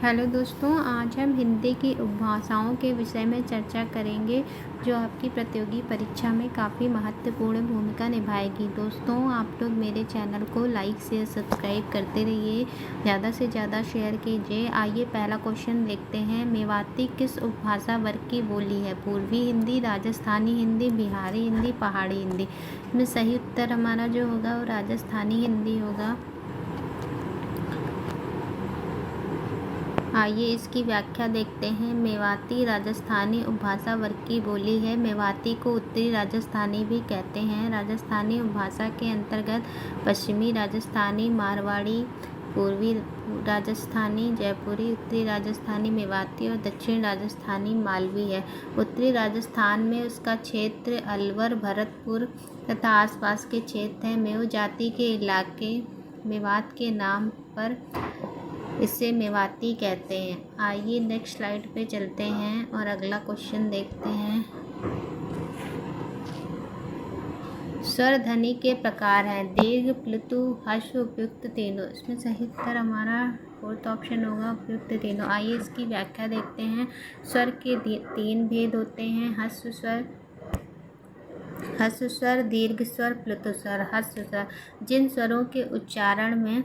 Hello दोस्तों, आज हम हिंदी की उपभाषाओं के विषय में चर्चा करेंगे जो आपकी प्रतियोगी परीक्षा में काफ़ी महत्वपूर्ण भूमिका निभाएगी। दोस्तों, आप लोग मेरे चैनल को लाइक शेयर सब्सक्राइब करते रहिए, ज़्यादा से ज़्यादा शेयर कीजिए। आइए पहला क्वेश्चन देखते हैं। मेवाती किस उपभाषा वर्ग की बोली है? पूर्वी हिंदी, राजस्थानी हिंदी, बिहारी हिंदी, पहाड़ी हिंदी। इसमें सही उत्तर हमारा जो होगा वो राजस्थानी हिंदी होगा। आइए इसकी व्याख्या देखते हैं। मेवाती राजस्थानी उपभाषा वर्ग की बोली है। मेवाती को उत्तरी राजस्थानी भी कहते हैं। राजस्थानी उपभाषा के अंतर्गत पश्चिमी राजस्थानी, मारवाड़ी, पूर्वी राजस्थानी, जयपुरी, उत्तरी राजस्थानी मेवाती और दक्षिण राजस्थानी मालवी है। उत्तरी राजस्थान में उसका क्षेत्र अलवर, भरतपुर तथा आसपास के क्षेत्र हैं। मेव जाति के इलाके मेवात के नाम पर इसे मेवाती कहते हैं। आइए नेक्स्ट स्लाइड पे चलते हैं और अगला क्वेश्चन देखते हैं। स्वर ध्वनि के प्रकार हैं दीर्घ, प्लुतु, ह्रस्व, उपयुक्त तीनों। इसमें सही उत्तर हमारा फोर्थ ऑप्शन होगा, उपयुक्त तीनों। आइए इसकी व्याख्या देखते हैं। स्वर के तीन भेद होते हैं। ह्रस्व स्वर, दीर्घ स्वर, प्लुतु स्वर। ह्रस्व स्वर जिन स्वरों के उच्चारण में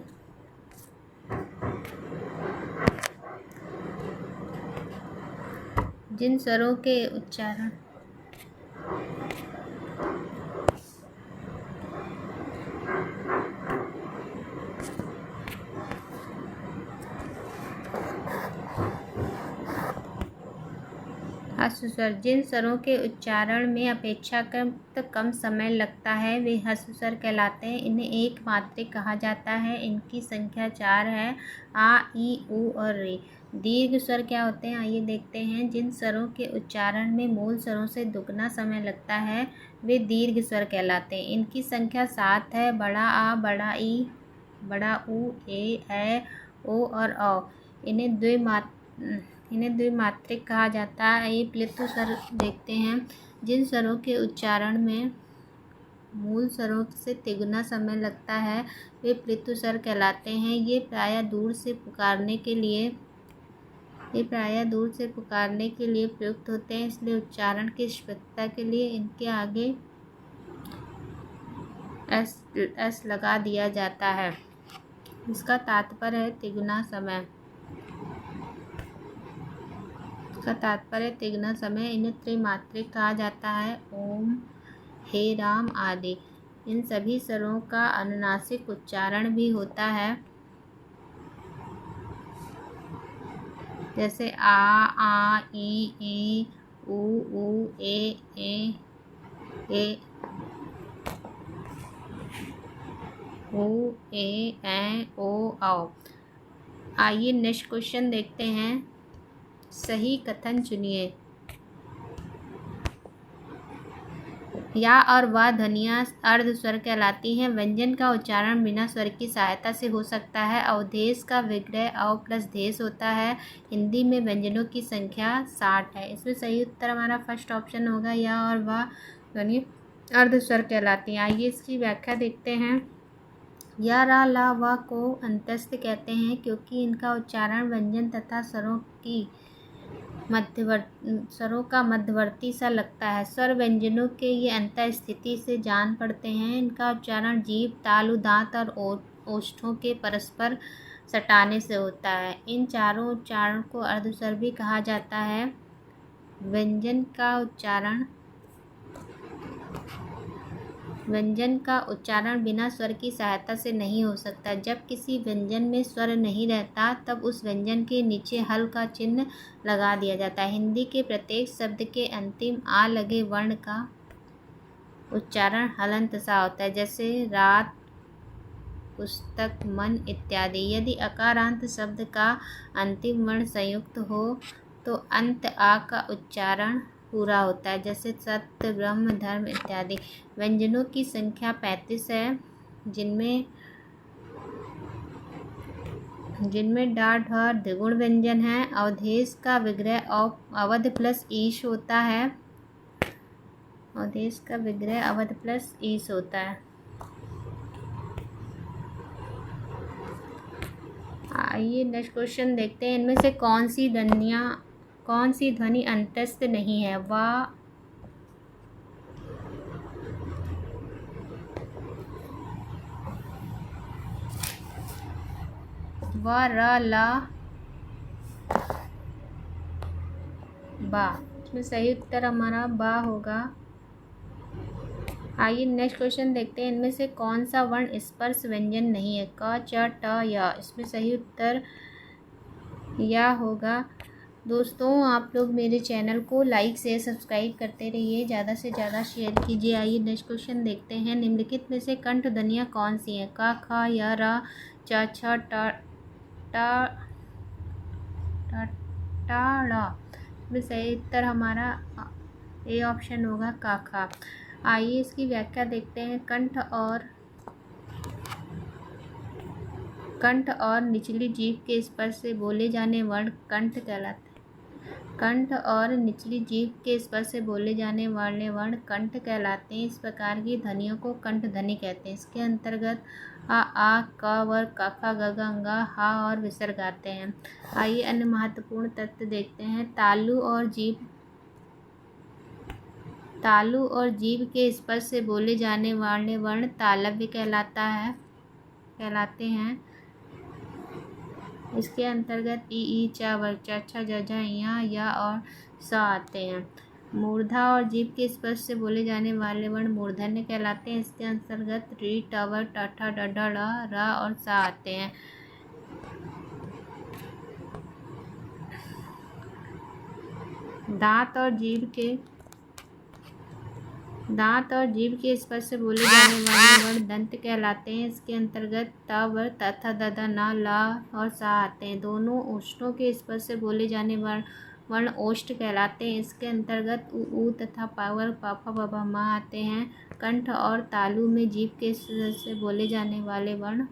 ह्रस्व स्वर जिन स्वरों के उच्चारण में अपेक्षाकृत कम समय लगता है वे ह्रस्व स्वर कहलाते हैं। इन्हें एक मात्रिक कहा जाता है। इनकी संख्या 4 है, आ, ई, उ और रे। दीर्घ स्वर क्या होते हैं आइए देखते हैं। जिन स्वरों के उच्चारण में मूल स्वरों से दुगना समय लगता है वे दीर्घ स्वर कहलाते हैं। इनकी संख्या 7 है, बड़ा आ, बड़ा ई, बड़ा उ, ए, ओ और औ। इन्हें द्विमात्रिक कहा जाता है। ये प्लुतु स्वर देखते हैं। जिन स्वरों के उच्चारण में मूल स्वरों से तिगुना समय लगता है वे प्लुतु स्वर कहलाते हैं। ये प्रायः दूर से पुकारने के लिए प्रयुक्त होते हैं, इसलिए उच्चारण की स्पष्टता के लिए इनके आगे एस लगा दिया जाता है। इसका तात्पर्य है तिगुना समय। इन्हें त्रिमात्रिक कहा जाता है। ओम, हे राम आदि। इन सभी स्वरों का अनुनासिक उच्चारण भी होता है, जैसे आ, ई, उ, ए, ओ, ए, ओ, औ। आइए नेक्स्ट क्वेश्चन देखते हैं। सही कथन चुनिए। या और वह ध्वनियाँ अर्ध स्वर कहलाती हैं। व्यंजन का उच्चारण बिना स्वर की सहायता से हो सकता है। अवधेश का विग्रह अव प्लस देश होता है। हिंदी में व्यंजनों की संख्या 60 है। इसमें सही उत्तर हमारा फर्स्ट ऑप्शन होगा, या और वह ध्वनि अर्ध स्वर कहलाती हैं। आइए इसकी व्याख्या देखते हैं। या, रा, ला, व को अंत्यस्थ कहते हैं क्योंकि इनका उच्चारण व्यंजन तथा स्वरों का मध्यवर्ती सा लगता है। स्वर व्यंजनों के ये अंतर स्थिति से जान पड़ते हैं। इनका उच्चारण जीभ, तालु, दांत और ओष्ठों के परस्पर सटाने से होता है। इन चारों उच्चारण को अर्धस्वर भी कहा जाता है। व्यंजन का उच्चारण बिना स्वर की सहायता से नहीं हो सकता। जब किसी व्यंजन में स्वर नहीं रहता तब उस व्यंजन के नीचे हल का चिन्ह लगा दिया जाता है। हिंदी के प्रत्येक शब्द के अंतिम आ लगे वर्ण का उच्चारण हलंत सा होता है, जैसे रात, पुस्तक, मन इत्यादि। यदि अकारांत शब्द का अंतिम वर्ण संयुक्त हो तो अंत आ का उच्चारण पूरा होता है, जैसे सत्य, ब्रह्म, धर्म इत्यादि। व्यंजनों की संख्या 35 है, जिनमें डा, ढ द्विगुण व्यंजन है। अवधेश का विग्रह अवध प्लस ईश होता है। आइए नेक्स्ट क्वेश्चन देखते हैं। इनमें से कौन सी ध्वनि अंतस्थ नहीं है? वा, र, ला, बा। इसमें सही उत्तर हमारा बा होगा। आइए नेक्स्ट क्वेश्चन देखते हैं। इनमें से कौन सा वर्ण स्पर्श व्यंजन नहीं है? क, च, ट, य। इसमें सही उत्तर या होगा। दोस्तों, आप लोग मेरे चैनल को लाइक शेयर सब्सक्राइब करते रहिए, ज़्यादा से ज़्यादा शेयर कीजिए। आइए नेक्स्ट क्वेश्चन देखते हैं। निम्नलिखित में से कंठ ध्वनियाँ कौन सी हैं? क, ख, य, र, च, छ, ट, ड़। इसमें सही उत्तर हमारा ए ऑप्शन होगा, का, खा। आइए इसकी व्याख्या देखते हैं। कंठ और निचली जीभ के स्पर्श से बोले जाने वर्ण कंठ कहलाते हैं। कंठ और निचली जीभ के स्पर्श से बोले जाने वाले वर्ण कंठ कहलाते हैं। इस प्रकार की ध्वनियों को कंठ ध्वनि कहते हैं। इसके अंतर्गत आ, क, व, क, ख, ग, घ, ङ, ह और विसर्ग आते हैं। आइए अन्य महत्वपूर्ण तथ्य देखते हैं। तालु और जीभ के स्पर्श से बोले जाने वाले वर्ण तालव्य कहलाते हैं। इसके अंतर्गत ई, च, व, च, छ, ज, झ, ञ, य और स आते हैं। मूर्धा और जीभ के स्पर्श से बोले जाने वाले वर्ण मूर्धन्य कहलाते हैं। इसके अंतर्गत री, ट, व, ट, ठ, ड, ढ, ळ, र और स आते हैं। दांत और जीभ के स्पर्श से बोले जाने वाले वर्ण दंत कहलाते हैं। इसके अंतर्गत त, व, त, थ, द, ध, न, ल और स आते हैं। दोनों ओष्ठों के स्पर्श से बोले जाने वर्ण ओष्ठ कहलाते हैं। इसके अंतर्गत उ तथा पावर, प, फ, ब, भ, म आते हैं। कंठ और तालु में जीभ के स्पर्श से बोले जाने वाले वर्ण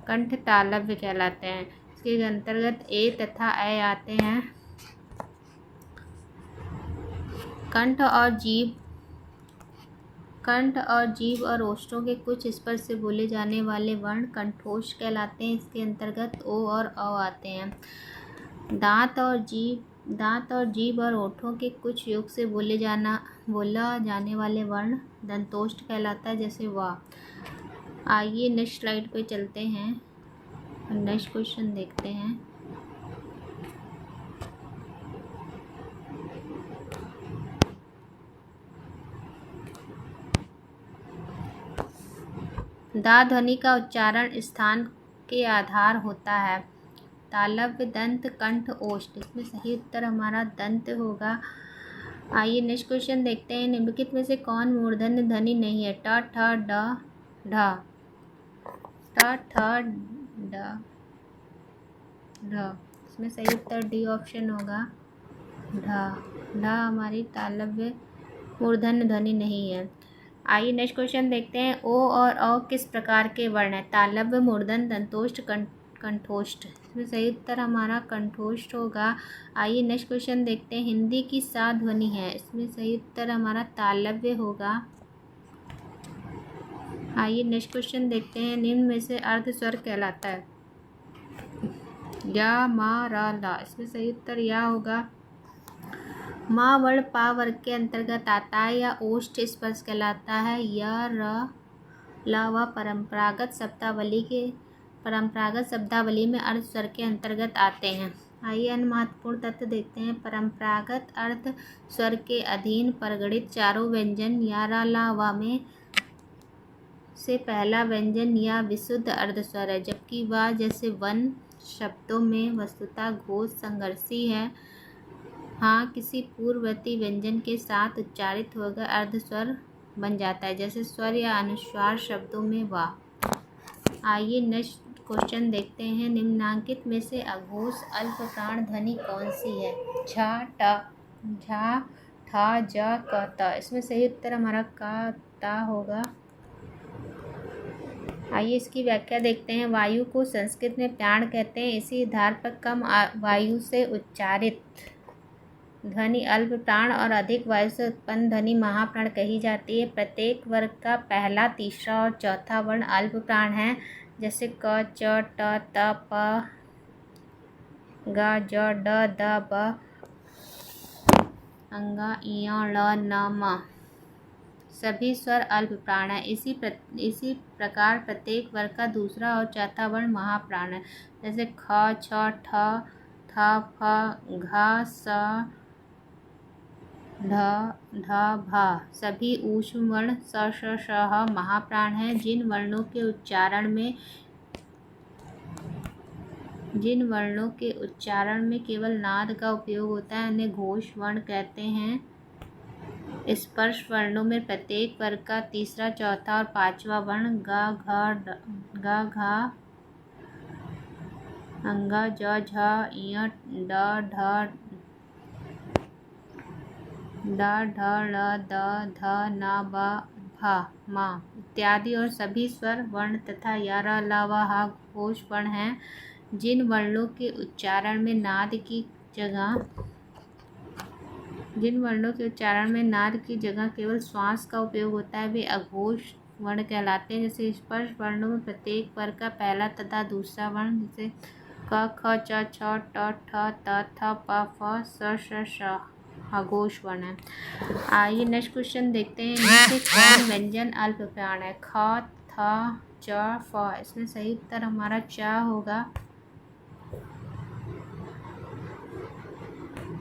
कंठ तालव्य कहलाते हैं। इसके अंतर्गत ए तथा ऐ आते हैं। कंठ और जीभ और ओष्ठों के कुछ स्पर्श से बोले जाने वाले वर्ण कंठोष्ठ कहलाते हैं। इसके अंतर्गत ओ और औ आते हैं। दांत और जीभ और ओठों के कुछ योग से बोला जाने वाले वर्ण दंतोष्ठ कहलाता है, जैसे वा। आइए नेक्स्ट स्लाइड पे चलते हैं और नेक्स्ट क्वेश्चन देखते हैं। दा ध्वनि का उच्चारण स्थान के आधार होता है। तालव्य, दंत, कंठ, ओष्ठ। इसमें सही उत्तर हमारा दंत होगा। आइए नेक्स्ट क्वेश्चन देखते हैं। निम्नलिखित में से कौन मूर्धन्य ध्वनि नहीं है? ट, ठ, ड, ढ। ट, ठ, ढ। इसमें सही उत्तर डी ऑप्शन होगा, ढ हमारी तालव्य मूर्धन्य ध्वनि नहीं है। आइए नेक्स्ट क्वेश्चन देखते हैं। ओ और औ किस प्रकार के वर्ण है? तालव्य, मूर्धन्य, दंतोष्ठ, कंठोष्ठ। इसमें सही उत्तर हमारा कंठोष्ठ होगा। आइए नेक्स्ट क्वेश्चन देखते हैं। हिंदी की सा ध्वनि है। इसमें सही उत्तर हमारा तालव्य होगा। आइए नेक्स्ट क्वेश्चन देखते हैं। निम्न में से अर्ध स्वर कहलाता है? या, मा, रा, ला। इसमें सही उत्तर या होगा। माँ वर्ण पा वर्ग के अंतर्गत आता है या ओष्ठ स्पर्श कहलाता है। य, र, ल व परंपरागत शब्दावली में अर्ध स्वर के अंतर्गत आते हैं। आइए अन्य महत्वपूर्ण तथ्य देखते हैं। परंपरागत अर्ध स्वर के अधीन परगणित चारों व्यंजन या, र, ल, व में से पहला व्यंजन या विशुद्ध अर्ध स्वर है, जबकि व जैसे वन शब्दों में वस्तुतः घोष संघर्षी है। हाँ, किसी पूर्ववर्ती व्यंजन के साथ उच्चारित होकर अर्ध स्वर बन जाता है, जैसे स्वर या अनुस्वार शब्दों में वा। आइए नेक्स्ट क्वेश्चन देखते हैं। निम्नांकित में से अघोष अल्पप्राण ध्वनि कौन सी है? झ, ट, झा, ठा, ज, क, त। इसमें सही उत्तर हमारा का, ता होगा। आइए इसकी व्याख्या देखते हैं। वायु को संस्कृत में प्राण कहते हैं। इसी आधार पर कम वायु से उच्चारित ध्वनि अल्प प्राण और अधिक वायु से उत्पन्न ध्वनि महाप्राण कही जाती है। प्रत्येक वर्ग का पहला, तीसरा और चौथा वर्ण अल्प प्राण है, जैसे क, च, ट, त, प, ग, ज, ड, द, ब, अंगा, इय, ळ, न, म। सभी स्वर अल्प प्राण है। इसी प्रकार प्रत्येक वर्ग का दूसरा और चौथा वर्ण महाप्राण है। जैसे ख, छ, ठ, थ, फ, घ, स, ढ, ढ, भ। सभी ऊष्म वर्ण स, श, श, ह महाप्राण है। जिन वर्णों के उच्चारण में केवल नाद का उपयोग होता है उन्हें घोष वर्ण कहते हैं। स्पर्श वर्णों में प्रत्येक वर्ग का तीसरा, चौथा और पांचवा वर्ण ग, घ, अंग, ज, झ, इय, ड, ढ, ळ, द, ध, न, ब, भ, म इत्यादि और सभी स्वर वर्ण तथा य, र, ल, व, ह घोष वर्ण हैं। जिन वर्णों के उच्चारण में नाद की जगह केवल श्वास का उपयोग होता है वे अघोष वर्ण कहलाते हैं। जैसे स्पर्श वर्णों में प्रत्येक वर्ग का पहला तथा दूसरा वर्ण जैसे क, ख, छ, छ, ट, ठ, त, थ, प, फ, स, श, श अघोष वर्ण है। आइए नेक्स्ट क्वेश्चन देखते हैं। इनमें से कौन व्यंजन अल्प प्राण है? ख, थ, च, फ। इसमें सही उत्तर हमारा च होगा।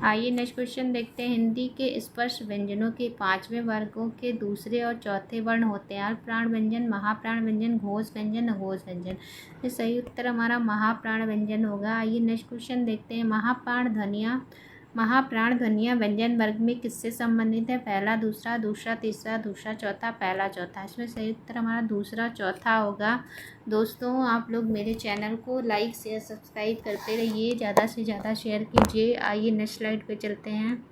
आइए नेक्स्ट क्वेश्चन देखते हैं। हिंदी के स्पर्श व्यंजनों के पांचवें वर्गों के दूसरे और चौथे वर्ण होते हैं अल्पप्राण व्यंजन, महाप्राण व्यंजन, घोष व्यंजन, अघोष व्यंजन। ये सही उत्तर हमारा महाप्राण व्यंजन होगा। आइए नेक्स्ट क्वेश्चन देखते हैं। महाप्राण ध्वनियाँ व्यंजन वर्ग में किससे संबंधित है? पहला, दूसरा, दूसरा, तीसरा, दूसरा, चौथा, पहला, चौथा। इसमें सही उत्तर हमारा दूसरा, चौथा होगा। दोस्तों आप लोग मेरे चैनल को लाइक, शेयर, सब्सक्राइब करते रहिए, ज़्यादा से ज़्यादा शेयर कीजिए। आइए नेक्स्ट स्लाइड पे चलते हैं।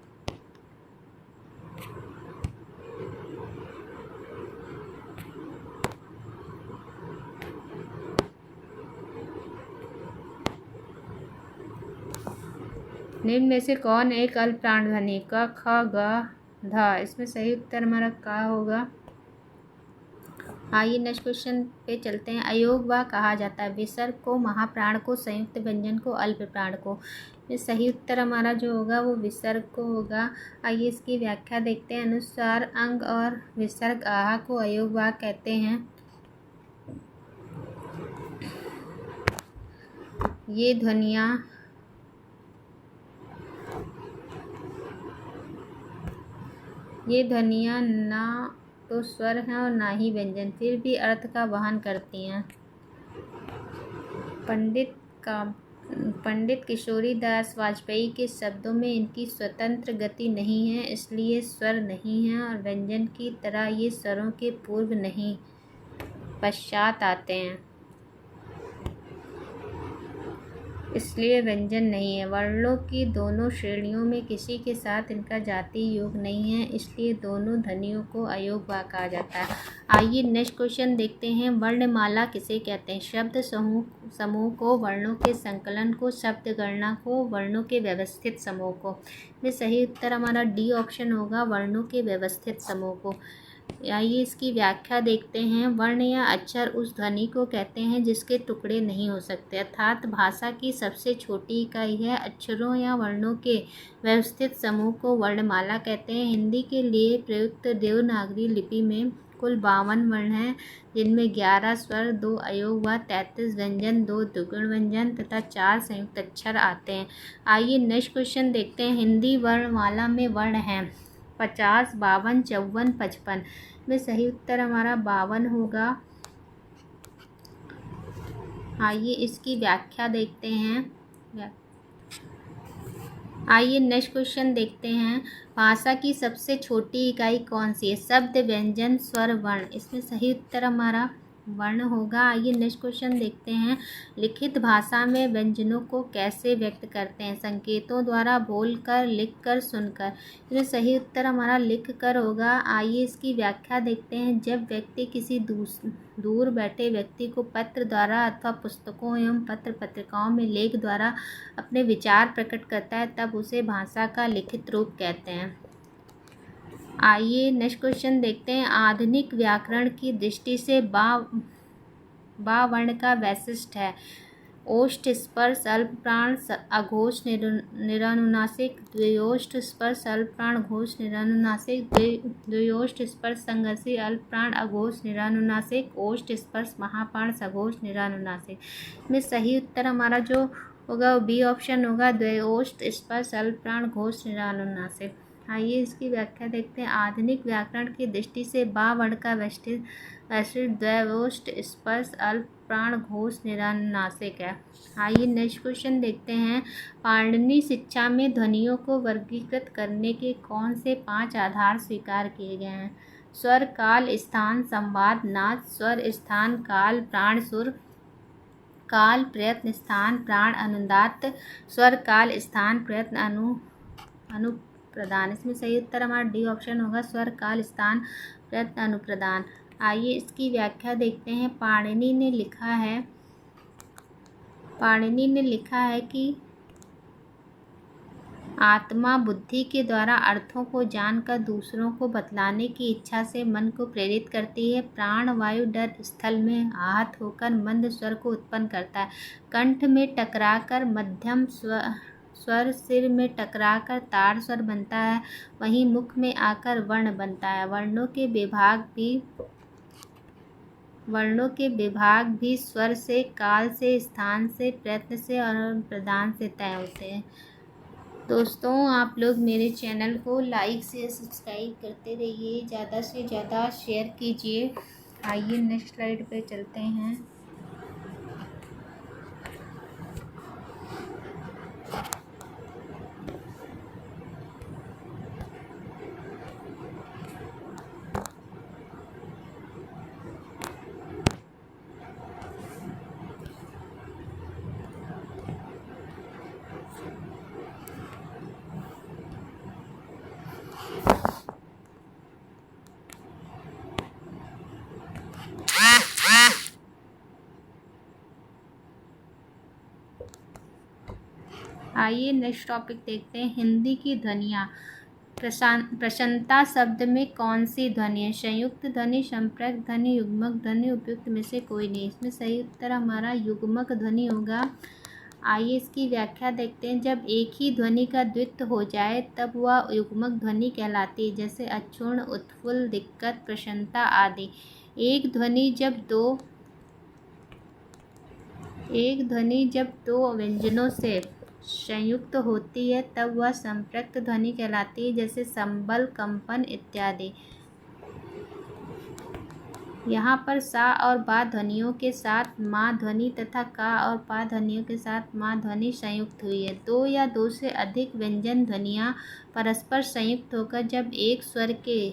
निम्न में से कौन एक अल्पप्राण ध्वनि? क, ख, ग, ध। इसमें सही उत्तर हमारा का होगा। आइए नेक्स्ट क्वेश्चन पे चलते हैं। अयोग व कहा जाता है विसर्ग को, महाप्राण को, संयुक्त व्यंजन को, अल्प प्राण को। ये सही उत्तर हमारा जो होगा वो विसर्ग को होगा। आइए इसकी व्याख्या देखते हैं। अनुस्वार अंग और विसर्ग आहा को अयोग व कहते हैं। ये ध्वनियाँ ना तो स्वर हैं और ना ही व्यंजन, फिर भी अर्थ का वहन करती हैं। पंडित किशोरीदास वाजपेयी के शब्दों में इनकी स्वतंत्र गति नहीं है, इसलिए स्वर नहीं है, और व्यंजन की तरह ये स्वरों के पूर्व नहीं पश्चात आते हैं, इसलिए व्यंजन नहीं है। वर्णों की दोनों श्रेणियों में किसी के साथ इनका जातीय योग नहीं है, इसलिए दोनों ध्वनियों को अयोग व कहा जाता है। आइए नेक्स्ट क्वेश्चन देखते हैं। वर्णमाला किसे कहते हैं? शब्द समूह को, वर्णों के संकलन को, शब्द गणना को, वर्णों के व्यवस्थित समूह को। में सही उत्तर हमारा डी ऑप्शन होगा, वर्णों के व्यवस्थित समूह को। आइए इसकी व्याख्या देखते हैं। वर्ण या अक्षर उस ध्वनि को कहते हैं जिसके टुकड़े नहीं हो सकते, अर्थात भाषा की सबसे छोटी इकाई है। अक्षरों या वर्णों के व्यवस्थित समूह को वर्णमाला कहते हैं। हिंदी के लिए प्रयुक्त देवनागरी लिपि में कुल 52 वर्ण हैं, जिनमें 11 स्वर, 2 अयोग व 33 व्यंजन, 2 द्विगुण व्यंजन तथा 4 संयुक्त अक्षर आते हैं। आइए नेक्स्ट क्वेश्चन देखते हैं। हिंदी वर्णमाला में वर्ण हैं 50, 52, 54, 55। में सही उत्तर हमारा 52 होगा। आइए इसकी व्याख्या देखते हैं। आइए नेक्स्ट क्वेश्चन देखते हैं। भाषा की सबसे छोटी इकाई कौन सी है? शब्द, व्यंजन, स्वर, वर्ण। इसमें सही उत्तर हमारा वर्ण होगा। आइए नेक्स्ट क्वेश्चन देखते हैं। लिखित भाषा में व्यंजनों को कैसे व्यक्त करते हैं? संकेतों द्वारा, बोलकर, लिखकर, सुनकर। इसमें सही उत्तर हमारा लिखकर होगा। आइए इसकी व्याख्या देखते हैं। जब व्यक्ति किसी दूर बैठे व्यक्ति को पत्र द्वारा अथवा पुस्तकों एवं पत्र पत्रिकाओं में लेख द्वारा अपने विचार प्रकट करता है तब उसे भाषा का लिखित रूप कहते हैं। आइए नेक्स्ट क्वेश्चन देखते हैं। आधुनिक व्याकरण की दृष्टि से बा वर्ण का वैशिष्ट है। ओष्ठ स्पर्श अल्प प्राण अघोष निरानुनासिक, द्वयोष्ठ स्पर्श अल्प प्राण घोष निरानुनासिक, द्वयोष्ठ स्पर्श संघर्षी अल्प प्राण अघोष निरानुनासिक, ओष्ठ स्पर्श महाप्राण सघोष निरानुनासिक। में सही उत्तर हमारा जो होगा वो बी ऑप्शन होगा, द्वयोष्ठ स्पर्श अल्प प्राण घोष निरानुनासिक। आइए इसकी व्याख्या देखते हैं। आधुनिक व्याकरण की दृष्टि से बा वर्ण का वैशिष्ट द्वयोष्ठ स्पर्श अल्प प्राण घोष निरानुनासिक है। आइए नेक्स्ट क्वेश्चन देखते हैं। पाणिनि शिक्षा में ध्वनियों को वर्गीकृत करने के कौन से 5 आधार स्वीकार किए गए हैं? स्वर, काल, स्थान, संवाद, नाद, स्वर, स्थान, काल, प्राण, सुर, काल, प्रयत्न, स्थान, प्राण, अनुदात्त, स्वर, काल, स्थान, प्रयत्न, अनुप्रदान। इसमें सही उत्तर हमारा डी ऑप्शन होगा, स्वर, काल, स्थान, प्रयत्न, अनुप्रदान। आइए इसकी व्याख्या देखते हैं। पाणिनि ने लिखा है कि आत्मा बुद्धि के द्वारा अर्थों को जानकर दूसरों को बतलाने की इच्छा से मन को प्रेरित करती है। प्राण वायु डर स्थल में आहत होकर मंद स्वर को उत्पन्न करता है। कंठ में टकराकर मध्यम स्वर, सिर में टकराकर ताड़ स्वर बनता है। वहीं मुख में आकर वर्ण बनता है। वर्णों के विभाग भी स्वर से, काल से, स्थान से, प्रयत्न से और प्रदान से तय होते हैं। दोस्तों आप लोग मेरे चैनल को लाइक से सब्सक्राइब करते रहिए, ज़्यादा से ज़्यादा शेयर कीजिए। आइए नेक्स्ट स्लाइड पे चलते हैं। आइए नेक्स्ट टॉपिक देखते हैं। हिंदी की ध्वनियाँ। प्रश्नता शब्द में कौन सी ध्वनि है? संयुक्त ध्वनि, संप्रक्त ध्वनि, युग्मक ध्वनि, उपयुक्त में से कोई नहीं। इसमें सही उत्तर हमारा युग्मक ध्वनि होगा। आइए इसकी व्याख्या देखते हैं। जब एक ही ध्वनि का द्वित्व हो जाए तब वह युग्मक ध्वनि कहलाती है, जैसे अक्षुण्ण, उत्फुल्ल, दिक्कत, प्रश्नता आदि। एक ध्वनि जब दो व्यंजनों से संयुक्त होती है तब वह संप्रक्त ध्वनि कहलाती है, जैसे संबल, कंपन इत्यादि। यहाँ पर सा और बा ध्वनियों के साथ माँ ध्वनि तथा का और पा ध्वनियों के साथ माँ ध्वनि संयुक्त हुई है। दो या दो से अधिक व्यंजन ध्वनियाँ परस्पर संयुक्त होकर जब एक स्वर के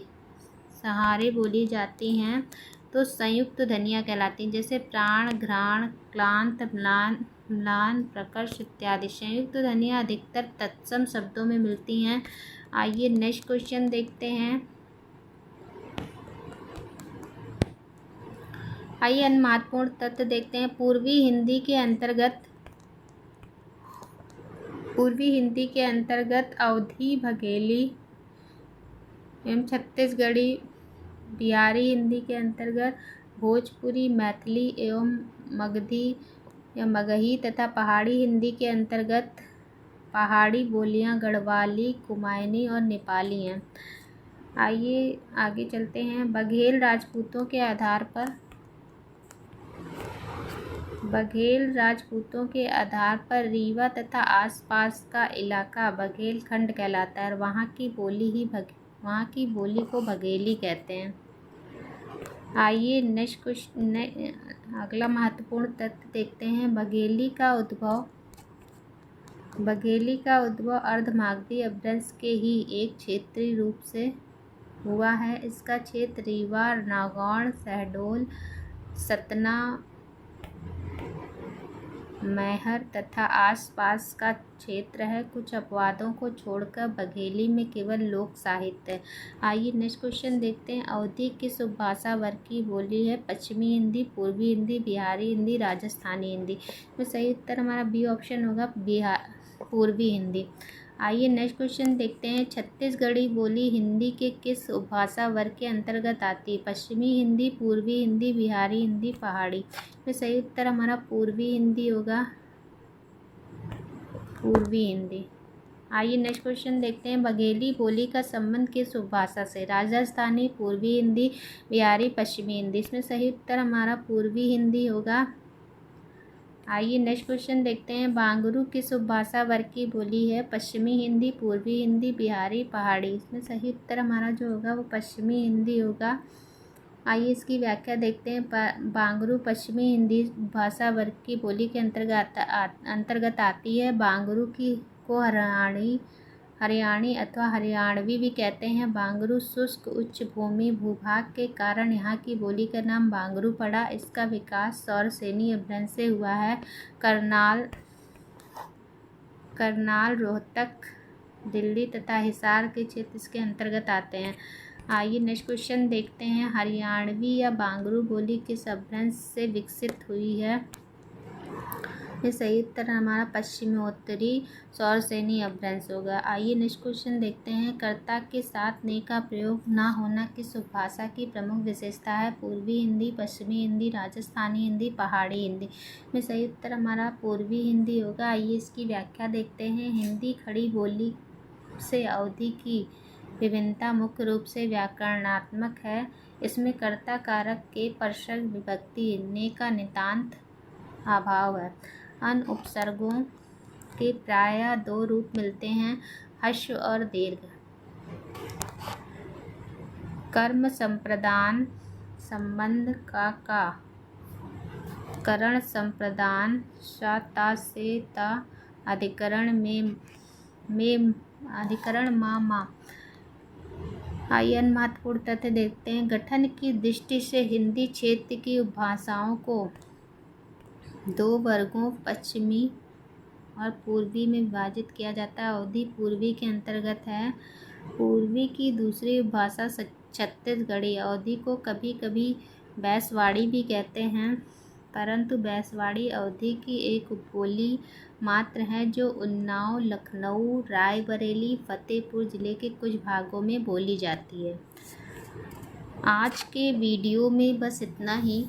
सहारे बोली जाती हैं तो संयुक्त ध्वनियाँ कहलाती हैं, जैसे प्राण, घ्राण, क्लांत, म्लान, प्रकर्ष इत्यादि। संयुक्त ध्वनियाँ अधिकतर तत्सम शब्दों में मिलती हैं। आइए नेक्स्ट क्वेश्चन देखते हैं। आइए अन्य महत्वपूर्ण तथ्य देखते हैं। पूर्वी हिंदी के अंतर्गत अवधी, बघेली एवं छत्तीसगढ़ी, बिहारी हिंदी के अंतर्गत भोजपुरी, मैथिली एवं मगधी या मगही तथा पहाड़ी हिंदी के अंतर्गत पहाड़ी बोलियां गढ़वाली, कुमायूनी और नेपाली हैं। आइए आगे चलते हैं। बघेल राजपूतों के आधार पर रीवा तथा आसपास का इलाका बघेलखंड कहलाता है और वहाँ की बोली को बघेली कहते हैं। आइए नेक्स्ट क्वेश्चन अगला महत्वपूर्ण तथ्य देखते हैं। बघेली का उद्भव अर्धमागधी अपभ्रंश के ही एक क्षेत्रीय रूप से हुआ है। इसका क्षेत्र रीवा, नागौर, शहडोल, सतना, मैहर तथा आसपास का क्षेत्र है। कुछ अपवादों को छोड़कर बघेली में केवल लोक साहित्य है। आइए नेक्स्ट क्वेश्चन देखते हैं। अवधी किस उपभाषा वर्ग की बोली है? पश्चिमी हिंदी, पूर्वी हिंदी, बिहारी हिंदी, राजस्थानी हिंदी। तो सही उत्तर हमारा बी ऑप्शन होगा, पूर्वी हिंदी। आइए नेक्स्ट क्वेश्चन देखते हैं। छत्तीसगढ़ी बोली हिंदी के किस उपभाषा वर्ग के अंतर्गत आती है? पश्चिमी हिंदी, पूर्वी हिंदी, बिहारी हिंदी, पहाड़ी। तो सही उत्तर हमारा पूर्वी हिंदी होगा, पूर्वी हिंदी। आइए नेक्स्ट क्वेश्चन देखते हैं। बघेली बोली का संबंध किस उपभाषा से? राजस्थानी, पूर्वी हिंदी, बिहारी, पश्चिमी हिंदी। इसमें सही उत्तर हमारा पूर्वी हिंदी होगा। आइए नेक्स्ट क्वेश्चन देखते हैं। बांगरू किस उपभाषा वर्ग की बोली है? पश्चिमी हिंदी, पूर्वी हिंदी, बिहारी, पहाड़ी। इसमें सही उत्तर हमारा जो होगा वो पश्चिमी हिंदी होगा। आइए इसकी व्याख्या देखते हैं। बांगरू पश्चिमी हिंदी भाषा वर्ग की बोली के अंतर्गत आती है। बांगरू को हरियाणी अथवा हरियाणवी भी कहते हैं। बांगरू शुष्क उच्च भूमि भूभाग के कारण यहाँ की बोली का नाम बांगरू पड़ा। इसका विकास सौरसेनी अपभ्रंश से हुआ है। करनाल, रोहतक, दिल्ली तथा हिसार के क्षेत्र इसके अंतर्गत आते हैं। आइए नेक्स्ट क्वेश्चन देखते हैं। हरियाणवी या बांगरू बोली किस अपभ्रंश से विकसित हुई है? ये सही उत्तर हमारा पश्चिमोत्तरी सौरसेनी अपभ्रंश होगा। आइए नेक्स्ट क्वेश्चन देखते हैं। कर्ता के साथ ने का प्रयोग ना होना किस उपभाषा की प्रमुख विशेषता है? पूर्वी हिंदी, पश्चिमी हिंदी, राजस्थानी हिंदी, पहाड़ी हिंदी। में सही उत्तर हमारा पूर्वी हिंदी होगा। आइए इसकी व्याख्या देखते हैं। हिंदी खड़ी बोली से अवधि की विभिन्नता मुख्य रूप से व्याकरणात्मक है। इसमें कर्ता कारक के परसर्ग विभक्ति ने का नितांत अभाव है। अन्य उपसर्गों के प्रायः दो रूप मिलते हैं, ह्रस्व और दीर्घ। कर्म संप्रदान संबंध का करण संप्रदान ता से ता अधिकरण में अधिकरण मा। आइए महत्वपूर्ण तथ्य देखते हैं। गठन की दृष्टि से हिंदी क्षेत्र की उपभाषाओं को दो वर्गों पश्चिमी और पूर्वी में विभाजित किया जाता है। अवधि पूर्वी के अंतर्गत है। पूर्वी की दूसरी उपभाषा छत्तीसगढ़ी। अवधि को कभी कभी बैसवाड़ी भी कहते हैं, परंतु बैसवाड़ी अवधि की एक उपबोली मात्र है जो उन्नाव, लखनऊ, रायबरेली, फतेहपुर जिले के कुछ भागों में बोली जाती है। आज के वीडियो में बस इतना ही।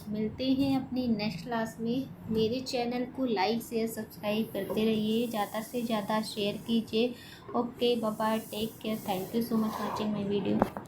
मिलते हैं अपनी नेक्स्ट क्लास में। मेरे चैनल को लाइक शेयर सब्सक्राइब करते रहिए, ज़्यादा से ज़्यादा शेयर कीजिए। Okay, bye bye, take care, thank you so much watching my video.